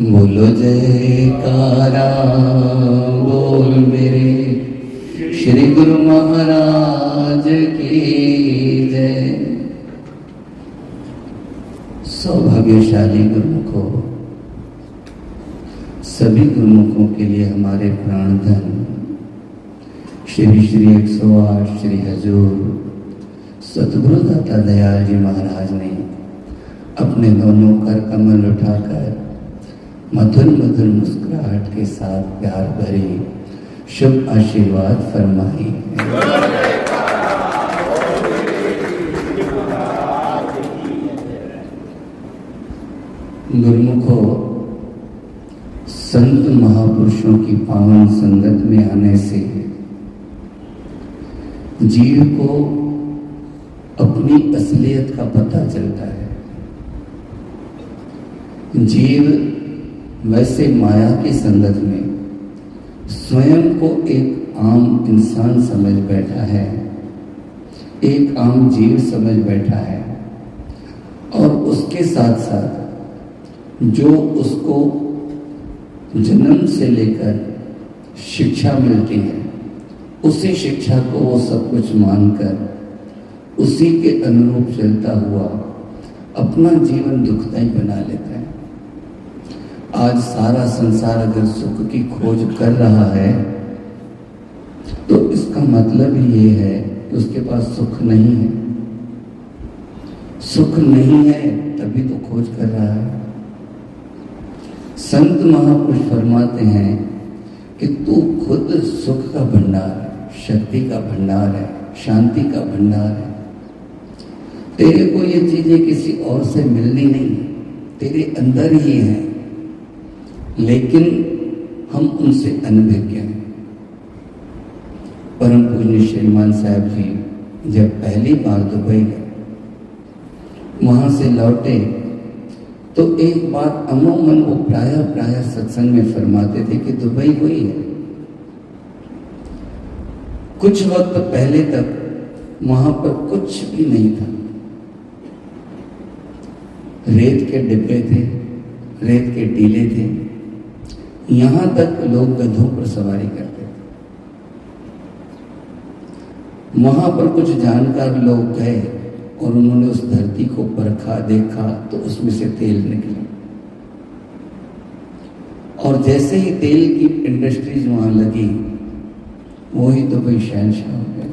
बोलो जयकारा बोल मेरे श्री गुरु महाराज की जय। सौभाग्यशाली गुरुमुखों, सभी गुरुमुखों के लिए हमारे प्राणधन श्री श्री 108 श्री हजूर सतगुरु दाता दयाल जी महाराज ने अपने दोनों कर कमल उठाकर मधुर मधुर मुस्कुराहट के साथ प्यार भरी शुभ आशीर्वाद फरमाई। गुरुमुखों, संत महापुरुषों की पावन संगत में आने से जीव को अपनी असलियत का पता चलता है। जीव वैसे माया की संगत में स्वयं को एक आम इंसान समझ बैठा है, एक आम जीव समझ बैठा है, और उसके साथ साथ जो उसको जन्म से लेकर शिक्षा मिलती है उसी शिक्षा को वो सब कुछ मानकर उसी के अनुरूप चलता हुआ अपना जीवन दुखदायी बना लेता है। आज सारा संसार अगर सुख की खोज कर रहा है तो इसका मतलब ही ये है कि उसके पास सुख नहीं है। सुख नहीं है तभी तो खोज कर रहा है। संत महापुरुष फरमाते हैं कि तू खुद सुख का भंडार है, शक्ति का भंडार है, शांति का भंडार है। तेरे को ये चीजें किसी और से मिलनी नहीं, तेरे अंदर ही है, लेकिन हम उनसे अनभिज्ञ हैं। परम पूज्य श्रीमान साहब जी जब पहली बार दुबई गए, वहां से लौटे तो एक बात अमूमन वो प्रायः सत्संग में फरमाते थे कि दुबई हुई है। कुछ वक्त पहले तक वहां पर कुछ भी नहीं था। रेत के डिब्बे थे, रेत के टीले थे, यहां तक लोग गधों पर सवारी करते थे। वहां पर कुछ जानकार लोग गए और उन्होंने उस धरती को परखा, देखा तो उसमें से तेल निकला, और जैसे ही तेल की इंडस्ट्रीज वहां लगी वही दुबई शहंशाह हो गया।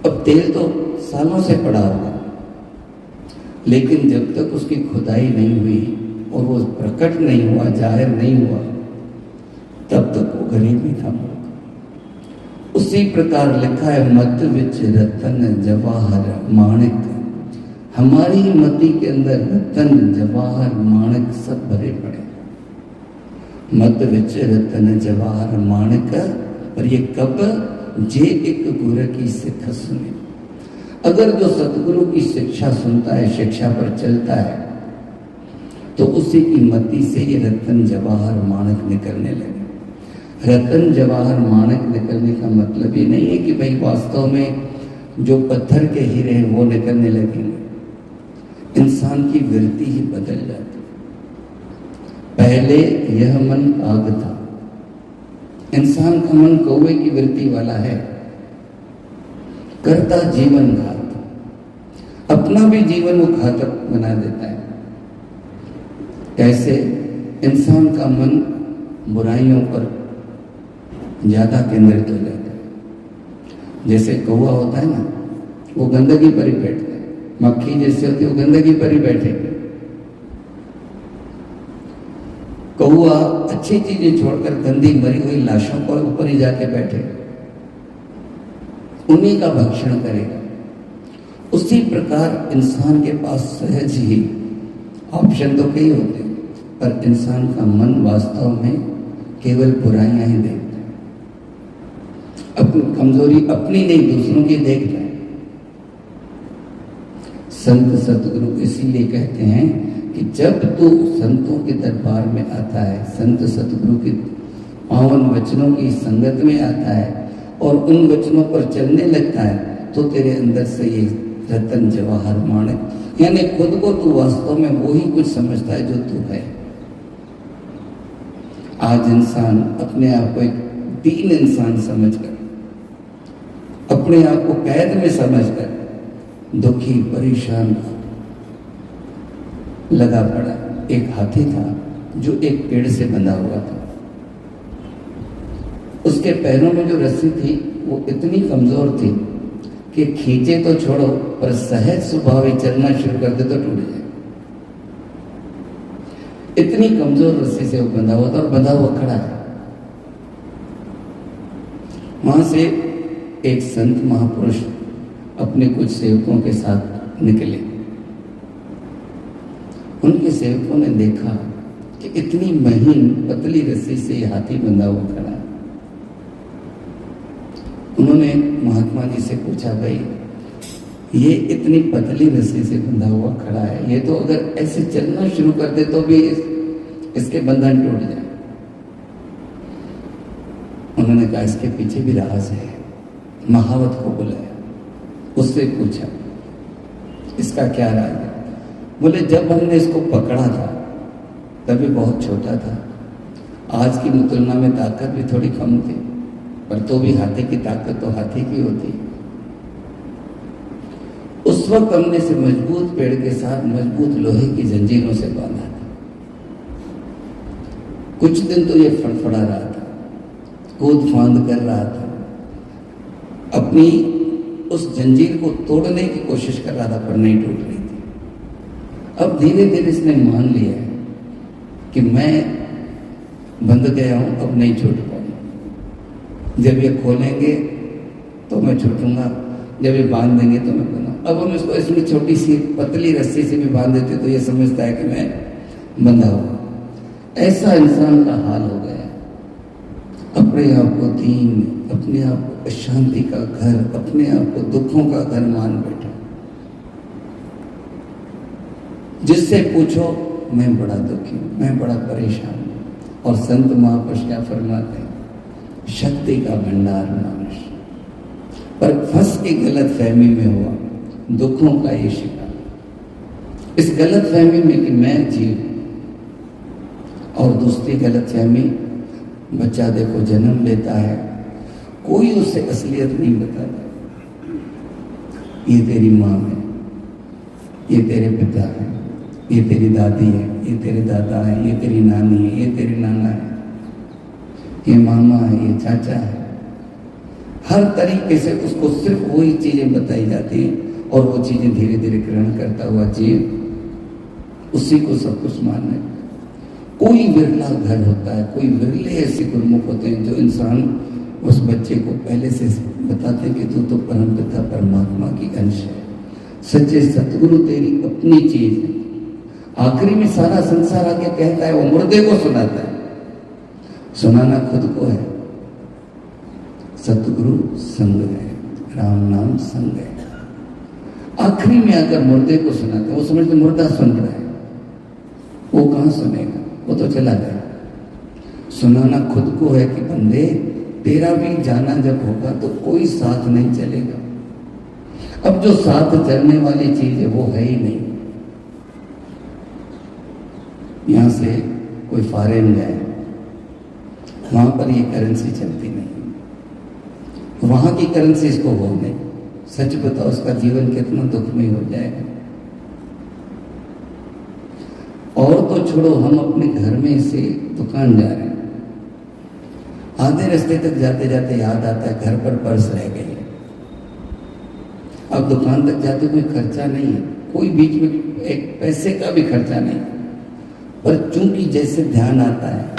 अब तेल तो सालों से पड़ा होगा, लेकिन जब तक उसकी खुदाई नहीं हुई और वो प्रकट नहीं हुआ, जाहिर नहीं हुआ, तब तक वो गरीब ही था। उसी प्रकार लिखा है, मत विच रतन जवाहर माणिक। हमारी मति के अंदर रतन जवाहर माणिक सब भरे पड़े। मत विच रतन जवाहर माणिक, पर ये कब? जे एक गुरु की सिख सुने। अगर जो सतगुरु की शिक्षा सुनता है, शिक्षा पर चलता है, तो उसी की मति से ये रतन जवाहर माणिक निकलने लगे। रतन जवाहर माणिक निकलने का मतलब ये नहीं है कि भाई वास्तव में जो पत्थर के हीरे हैं वो निकलने लगेंगे। इंसान की वृत्ति ही बदल जाती। पहले यह मन आग था। इंसान का मन कौवे की वृत्ति वाला है, करता जीवन घात, अपना भी जीवन वो घातक बना देता है। कैसे? इंसान का मन बुराइयों पर ज्यादा केंद्रित हो जाता है। जैसे कौवा होता है ना, वो गंदगी पर ही बैठता है। मक्खी जैसे होती है वो गंदगी पर ही बैठेगी। कौवा अच्छी चीजें छोड़कर गंदी मरी हुई लाशों पर ऊपर ही जाके बैठेगा, उन्हीं का भक्षण करेगा। उसी प्रकार इंसान के पास सहज ही ऑप्शन तो कई होते हैं, पर इंसान का मन वास्तव में केवल बुराइयां ही देखता है। अपनी कमजोरी अपनी नहीं, दूसरों की देखता है। संत सतगुरु इसीलिए कहते हैं कि जब तू संतों के दरबार में आता है, संत सतगुरु के पावन वचनों की संगत में आता है और उन वचनों पर चलने लगता है, तो तेरे अंदर से ये रतन जवाहर माणिक, यानी खुद को तू वास्तव में वो ही कुछ समझता है जो तू है। आज इंसान अपने आप को एक दीन इंसान समझकर, अपने आप को कैद में समझकर दुखी परेशान लगा पड़ा। एक हाथी था जो एक पेड़ से बंधा हुआ था। उसके पैरों में जो रस्सी थी वो इतनी कमजोर थी कि खींचे तो छोड़ो, पर सहज स्वभाव ही चलना शुरू कर दे तो टूट जाए। इतनी कमजोर रस्सी से वो बंधा हुआ था और बंधा हुआ खड़ा है। वहां से एक संत महापुरुष अपने कुछ सेवकों के साथ निकले। उनके सेवकों ने देखा कि इतनी महीन पतली रस्सी से यह हाथी बंधा हुआ खड़ा है। उन्होंने महात्मा जी से पूछा, भाई ये इतनी पतली रस्सी से बंधा हुआ खड़ा है, ये तो अगर ऐसे चलना शुरू कर दे तो भी इसके बंधन टूट जाए। उन्होंने कहा इसके पीछे भी राज है। महावत को बुलाया, उससे पूछा इसका क्या राज है। बोले जब हमने इसको पकड़ा था तभी बहुत छोटा था, आज की तुलना में ताकत भी थोड़ी कम थी, पर तो भी हाथी की ताकत तो हाथी की होती। उस वक्त हमने इसे मजबूत पेड़ के साथ मजबूत लोहे की जंजीरों से बांधा था। कुछ दिन तो ये फड़फड़ा रहा था, कूद फांद कर रहा था, अपनी उस जंजीर को तोड़ने की कोशिश कर रहा था, पर नहीं टूट रही थी। अब धीरे धीरे इसने मान लिया है कि मैं बंध गया हूं, अब नहीं छूट पाऊंगा। जब ये खोलेंगे तो मैं छूटूंगा, जब ये बांध देंगे तो मैं बंधा। अब हम इसको इसमें छोटी सी पतली रस्सी से भी बांध देते तो ये समझता है कि मैं बंधा हुआ। ऐसा इंसान का हाल हो गया। अपने आप को दीन, अपने आप को अशांति का घर, अपने आप को दुखों का घर मान बैठा। जिससे पूछो मैं बड़ा दुखी हूं, मैं बड़ा परेशान हूं। और संत महापुरुष क्या फरमाते हैं, शक्ति का भंडार मनुष्य, पर फंस के गलत फहमी में हुआ दुखों का ये शिकार। इस गलत फहमी में कि मैं जीव, और दूसरी गलत फहमी, बच्चा देखो जन्म लेता है, कोई उससे असलियत नहीं बताता। ये तेरी माँ है, ये तेरे पिता है, ये तेरी दादी है, ये तेरे दादा है, ये तेरी नानी है, ये तेरे नाना है, ये मामा है, ये चाचा है। हर तरीके से उसको सिर्फ वही चीजें बताई जाती हैं और वो चीजें धीरे धीरे ग्रहण करता हुआ जीव उसी को सब कुछ मानने। कोई विरला घर होता है, कोई विरले ऐसे गुरुमुख होते हैं जो इंसान उस बच्चे को पहले से बताते हैं कि तू तो परमपिता परमात्मा की अंश है, सच्चे सतगुरु तेरी अपनी चीज है। आखिरी में सारा संसार आके कहता है, वो मुर्दे को सुनाता है, सुनाना खुद को है। सतगुरु संग है, राम नाम संग है। आखिरी में अगर मुर्दे को सुनाता है, वो समझते मुर्दा सुन रहा है, वो कहां सुनेगा, वो तो चला गया। सुनाना खुद को है कि बंदे तेरा भी जाना जब होगा तो कोई साथ नहीं चलेगा। अब जो साथ चलने वाली चीज है वो है ही नहीं। यहां से कोई फॉरेन जाए, वहां पर ये करेंसी चलती नहीं, वहां की करेंसी इसको हो नहीं। सच बताओ उसका जीवन कितना दुखमय हो जाएगा। और तो छोड़ो, हम अपने घर में से दुकान जा रहे हैं, आधे रास्ते तक जाते जाते याद आता है घर पर पर्स रह गई है। अब दुकान तक जाते कोई खर्चा नहीं है, कोई बीच में एक पैसे का भी खर्चा नहीं, पर चूंकि जैसे ध्यान आता है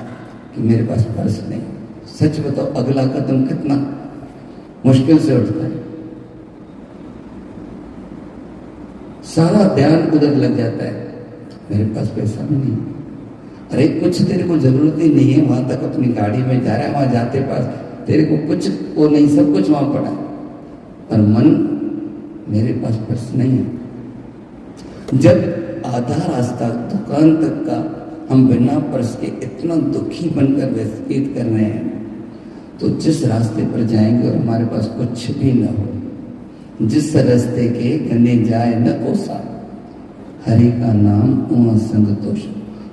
कि मेरे पास पर्स नहीं, सच बताओ अगला कदम कितना मुश्किल से उठता है। सारा ध्यान उधर लग जाता है, मेरे पास पैसा नहीं। अरे कुछ तेरे को जरूरत ही नहीं है, वहां तक अपनी गाड़ी में जा रहा है, वहां जाते पास तेरे को कुछ वो नहीं, सब कुछ वहां पड़ा है, पर मन मेरे पास पर्स नहीं है। जब आधा रास्ता दुकान तक का हम बिना पर्स के इतना दुखी बनकर व्यतीत कर रहे हैं, तो जिस रास्ते पर जाएंगे और हमारे पास कुछ भी न हो, जिस रास्ते के गने जाए न कोसा, हरि का नाम उमा संतोष,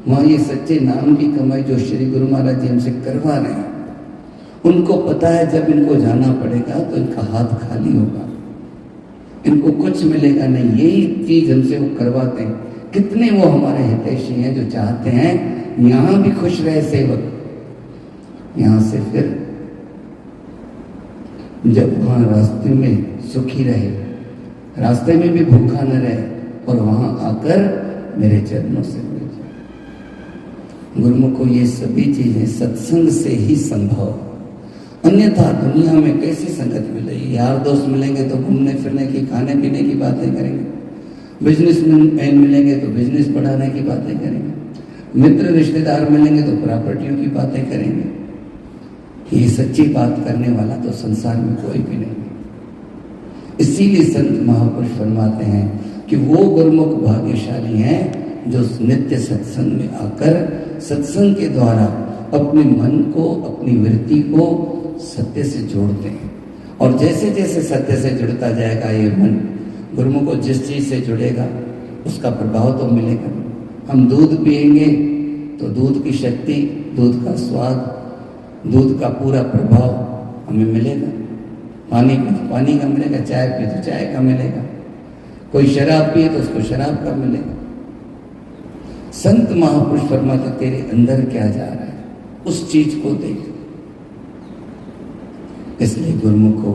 वहाँ ये सच्चे नाम की कमाई जो श्री गुरु महाराज जी हमसे करवा रहे हैं, उनको पता है जब इनको जाना पड़ेगा तो इनका हाथ खाली होगा, इनको कुछ मिलेगा नहीं। यही चीज हमसे वो करवाते हैं। कितने वो हमारे हितैषी हैं जो चाहते हैं यहाँ भी खुश रहे सेवक, यहाँ से फिर जब वहाँ रास्ते में सुखी रहे, रास्ते में भी भूखा न रहे, और वहाँ आकर मेरे चरणों से मिल जाए। गुरुमुख को ये सभी चीजें सत्संग से ही संभव, अन्यथा दुनिया में कैसी संगत मिलेगी? यार दोस्त मिलेंगे तो घूमने फिरने की, खाने पीने की बातें करेंगे, बिजनेसमैन मिलेंगे तो बिजनेस बढ़ाने की बातें करेंगे, मित्र रिश्तेदार मिलेंगे तो प्रॉपर्टियों की बातें करेंगे। ये सच्ची बात करने वाला तो संसार में कोई भी नहीं। इसीलिए संत महापुरुष फरमाते हैं कि वो गुरुमुख भाग्यशाली हैं जो नित्य सत्संग में आकर सत्संग के द्वारा अपने मन को, अपनी वृत्ति को सत्य से जोड़ते हैं। और जैसे जैसे सत्य से जुड़ता जाएगा ये मन, गुरुमुख को जिस चीज से जुड़ेगा उसका प्रभाव तो मिलेगा। हम दूध पिएंगे तो दूध की शक्ति, दूध का स्वाद, दूध का पूरा प्रभाव हमें मिलेगा। पानी पी तो पानी का मिलेगा, चाय पी तो चाय का मिलेगा, कोई शराब पिए तो उसको शराब का मिलेगा। संत महापुरुष फरमाते तेरे अंदर क्या जा रहा है उस चीज को देख। इसलिए गुरुमुख को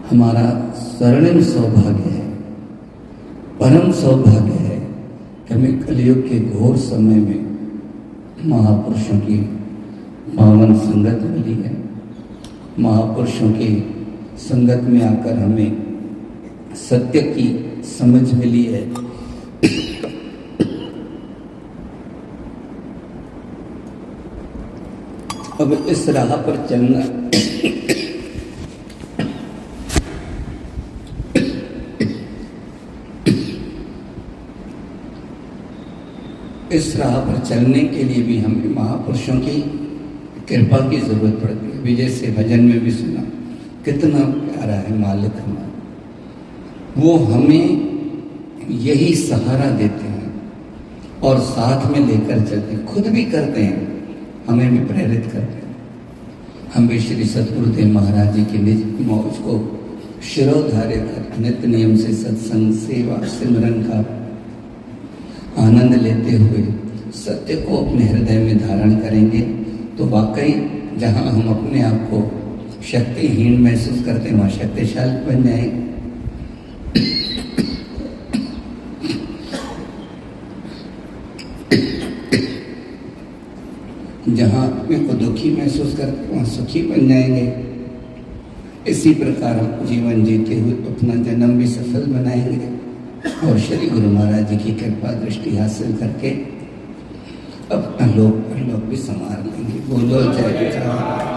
हमारा स्वर्णिम सौभाग्य है, परम सौभाग्य है कि हमें कलयुग के घोर समय में महापुरुषों की पावन संगत मिली है। महापुरुषों की संगत में आकर हमें सत्य की समझ मिली है। अब इस राह पर चलना इस राह पर चलने के लिए भी हमें महापुरुषों की कृपा की जरूरत पड़ती है। विजय से भजन में भी सुना, कितना प्यारा है मालिक हमारा, वो हमें यही सहारा देते हैं और साथ में लेकर चलते हैं, खुद भी करते हैं, हमें भी प्रेरित करते हैं। हम भी श्री सतगुरुदेव महाराज जी की निज मौज को शिरोधार्य कर नित्य नियम से सत्संग, सेवा, सिमरन का आनंद लेते हुए सत्य को अपने हृदय में धारण करेंगे तो वाकई जहाँ हम अपने आप को शक्तिहीन महसूस करते हैं वहाँ शक्तिशाली बन जाएंगे। जहाँ अपने को दुखी महसूस करते हैं वहाँ सुखी बन जाएंगे। इसी प्रकार हम जीवन जीते हुए अपना जन्म भी सफल बनाएंगे और श्री गुरु महाराज जी की कृपा दृष्टि हासिल करके अपना लोक भी संवार लेंगे। बोलो जय विचार।